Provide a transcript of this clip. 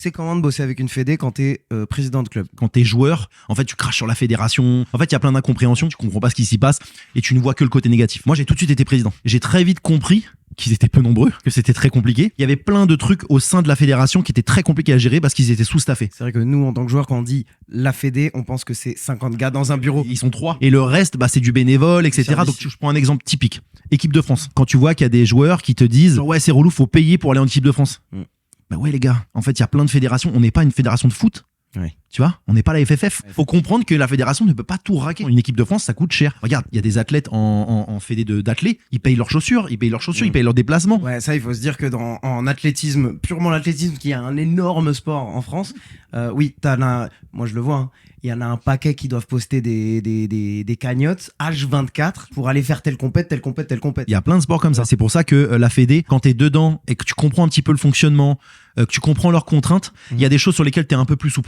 C'est comment de bosser avec une fédé quand t'es président de club? Quand t'es joueur, en fait, tu craches sur la fédération. En fait, il y a plein d'incompréhensions. Tu comprends pas ce qui s'y passe et tu ne vois que le côté négatif. Moi, j'ai tout de suite été président. J'ai très vite compris qu'ils étaient peu nombreux, que c'était très compliqué. Il y avait plein de trucs au sein de la fédération qui étaient très compliqués à gérer parce qu'ils étaient sous-staffés. C'est vrai que nous, en tant que joueurs, quand on dit la fédé, on pense que c'est 50 gars dans un bureau. Ils sont 3. Et le reste, bah, c'est du bénévole, etc. Donc, je prends un exemple typique. Équipe de France. Quand tu vois qu'il y a des joueurs qui te disent, ouais, c'est relou, faut payer pour aller en équipe de France. Bah ouais, les gars. En fait, il y a plein de fédérations. On n'est pas une fédération de foot. Ouais. Tu vois, on n'est pas la FFF. Faut comprendre que la fédération ne peut pas tout raquer. Une équipe de France, ça coûte cher. Regarde, il y a des athlètes en fédé d'athlètes, ils payent leurs chaussures, ils payent leurs déplacements. Ouais, ça, il faut se dire que en athlétisme, purement l'athlétisme, qui est un énorme sport en France, oui, moi je le vois, hein, il y en a un paquet qui doivent poster des cagnottes H24 pour aller faire telle compète. Il y a plein de sports comme ça. C'est pour ça que la fédé, quand t'es dedans et que tu comprends un petit peu le fonctionnement, que tu comprends leurs contraintes, il y a des choses sur lesquelles t'es un peu plus souple.